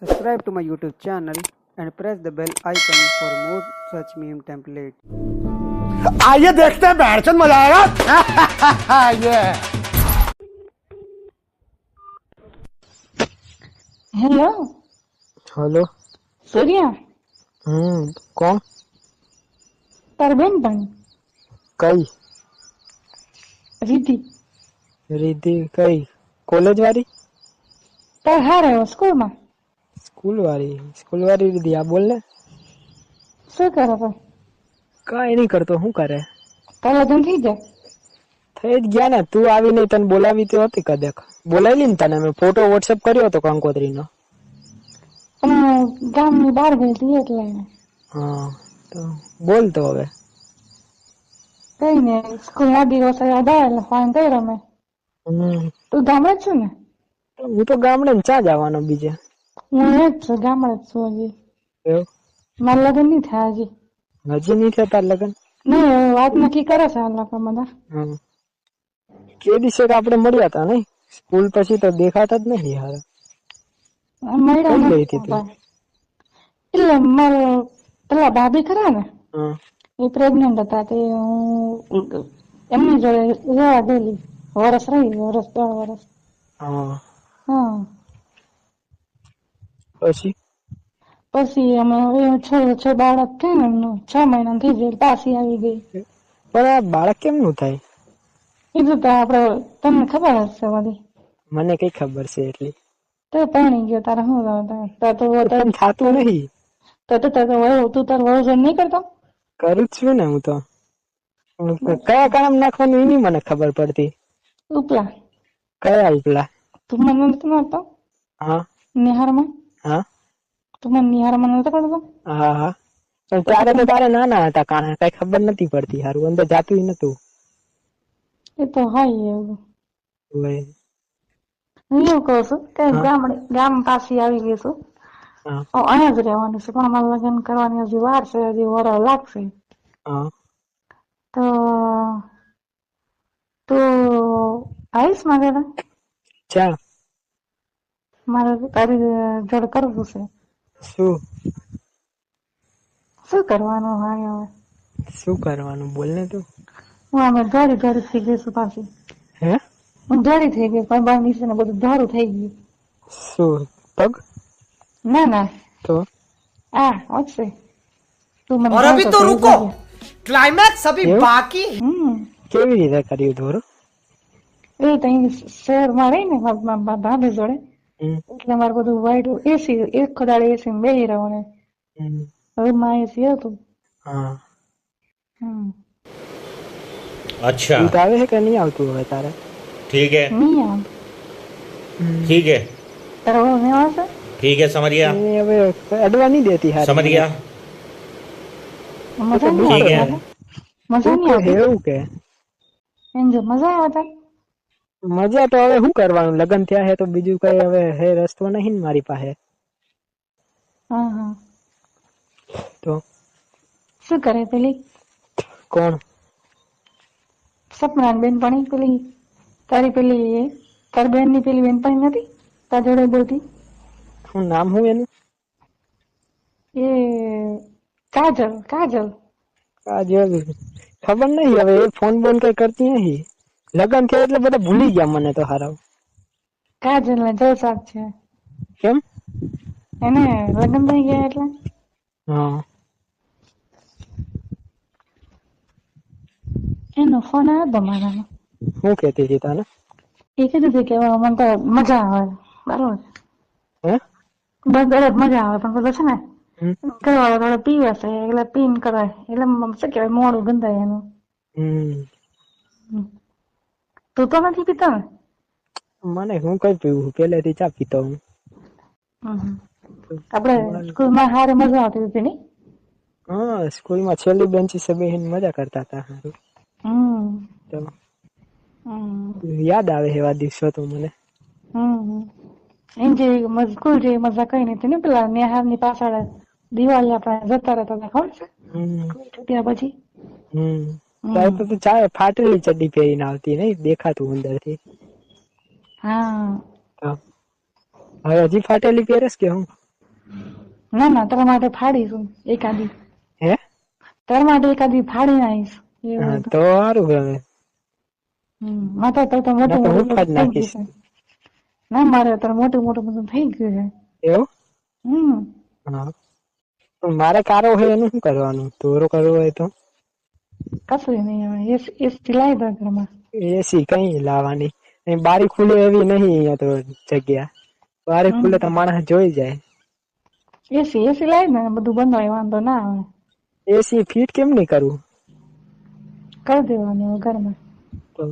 Subscribe to my YouTube channel and press the bell icon for more such meme templates. आइए देखते हैं बैठचंद मजा आएगा ये हेलो हेलो सूर्या कौन તાર બેનપણ કઈ રીતિ રીતિ કઈ કોલેજ વાળી તાર હારે સ્કૂલમાં સ્કૂલ વાળી રીતિ આ બોલ ને શું કરે તો કઈ નહીં કરતો શું કરે તાર લગ્ન થઈ જાય થઈ જ ગયા ને તું આવી નહીં તને બોલાવી તો હતી કદાચ બોલાવી ને તને મેં ફોટો વોટ્સએપ કર્યો હતો કંકોત્રીનો પણ ગામની બહાર ગઈ હતી એટલે હા તો બોલ તો હવે કઈ ને સ્કૂલ ના દિવસે યાદ આવે એટલે ફોન કર્યો મેં તું ગામડે જ છું ને હું તો ગામડે ને ચા જવાનો બીજે હું એ જ છું ગામડે જ છું હજી એવું મારા લગ્ન નહીં થયા હજી નહીં થયા તાર લગન નહીં વાત નક્કી કરે છે આ લોકો બધા કે દિવસે તો આપણે મળ્યા હતા નહીં સ્કૂલ પછી તો દેખાતા જ નહીં યાર મળ્યા કઈ ગઈ નથી હતી તું? એટલે મારે પેલા ભાભી ખરા ને હા એ પ્રેગ્નન્ટ હતા તે હું એમની જોડે રહેવા ગયેલી વરસ રહી 2 વર્ષ હા હા પછી પછી અમે છ બાળક થયું ને એમનું 6 મહિના થઈ ગયું પાછી આવી ગઈ પણ આ બાળક કેમનું થાય કીધું તો આપડે તમને ખબર હશે બધી મને કઈ ખબર છે એટલી તો પરણી ગયો તારે શું પણ થાતું નહીં તું તાર વહુ નહીં કરતો કરું જ છું ને હું તો કયા કામ નાખવાનું એની મને ખબર પડતી ઉપલા કયા ઉપલા તું મને નથી મારતો હા નિહારમાં હા તું મને નિહારમાં નતો કરતો હા હા પણ ત્યારે તો તારે નાના હતા કાના કઈ ખબર નથી પડતી હારું અંદર જાતું નતું એ તો હોય એવું હોય. હું એવું કહું છું કે ગામ પાછી આવી ગઈ છું હા અહીંયા જ રહેવાનું છે પણ અમારે લગ્ન કરવાની હજી વાર છે હજી વરસ લાગશે હા તો તું આવીશ મારે ચા મારે તારી જોડે કરવું છે શું કરવાનું હોય હવે શું કરવાનું બોલ ને તું હું અમે ધોરી થઈ ગઈ છું પાછી હે હું ધોરી થઈ ગઈ પણ બાર નીચે ને બધું ધારું થઈ ગયું શું પગ ના તો વધશે તું મને और अभी ધાર तो કરી रुको દેજે. क्लाइमैक्स अभी बाकी કેવી રીતે કર્યું ધોરું એવું તો શહેરમાં રહી ને મારા ભાભી જોડે એટલે મારે બધું વાઈટ એસી એક દાડે એસી માં બેહી રહો ને હવે માં એસી હતું હા अच्छा તું આવે છે કે નહીં આવતું હવે તારે ठीक है નહીં આમ ठीक है તારા વહુ ને આવશે ठीक है समझ गया એ હવે અડવા નહીં દેતી હારી समझ गया મજા નહીં ઠીક હે. આવતી મજા નહીં આવતી એવું કે એમ જો મજા આવે મજા તો હવે શું કરવાનું લગ્ન થયા હે તો બીજું કઈ હવે હે રસ્તો નહીં ને મારી પાસે હા તો શું કરે પેલી કોણ સપના બેનપણી પેલી તારી પેલી તારી બેન ની પેલી બેનપણી નથી તાર જોડે બોલતી શું નામ શું એનું એ કાજલ કાજલ ખબર નહીં હવે એ ફોન બોન કઈ કરતી નહીં લગ્ન થયા એટલે બધા ભૂલી ગયા મને તો હારાવ કાજલ ને જલસાદ છે કેમ એને લગ્ન થઈ ગયા એટલે હા એનો ફોન આવ્યો હતો મારામાં શું કેતી હતી તને એ કીધું હતું કે મને તો મજા આવે બરોબર હે બસ મજા આવે પણ બધું છે ને ઘરવાળા થોડો પીવે છે એટલે પીન કરે એટલે શું કહેવાય મોડું ગંધાય એનું તું તો નથી પીતો ને મને હું કઈ પીવું પેલેથી ચા પીતો હું આપડે સ્કૂલમાં હારે મજા આવતી હતી ને હા સ્કૂલમાં છેલ્લી બેન્ચીસે બેહીને મજા કરતા હતા હારું. તો યાદ આવે એવા દિવસો તો મને એમ જે સ્કૂલ જે મજા કઈ નથી ને પેલા નેહાર ની પાછળ દિવાળી આપણે જતા રહેતા હતા ખબર છે છૂટ્યા પછી ત્યારે તો તું ચા ફાટેલી ચડ્ડી પહેરીને આવતી નહીં દેખાતું અંદર થી હા હવે હજી ફાટેલી પહેરસ કે હું ના ના તારા માટે ફાડીશું એકાદી, હે તારા માટે એકાદી ફાડી નાખીશ એવું હા, હોય તો. તો સારું હવે. માથા તો મોટું ના તો હું મોટું ફાડી થઈ નાખીશ. ગયું છે. ના મારે અત્યારે મોટું મોટું બધું થઈ ગયું છે. એવું? હમ હા, પણ મારે કારો હોય એનું શું કરવાનું? તોરો કરવો હોય તો કશું નહીં હવે એસી લાવી દો ઘરમાં. એસી કઈ લાવવાની? અહીં બારી ખુલે એવી નહીં અહીંયા તો જગ્યા. બારી ખુલે તો માણસ જોઈ જાય. એસી લાવી દો ને બધું બંધ હોય વાંધો ના આવે. એસી ફિટ કેમ નહીં કરવું? કરી દેવાનું ઘરમાં. તો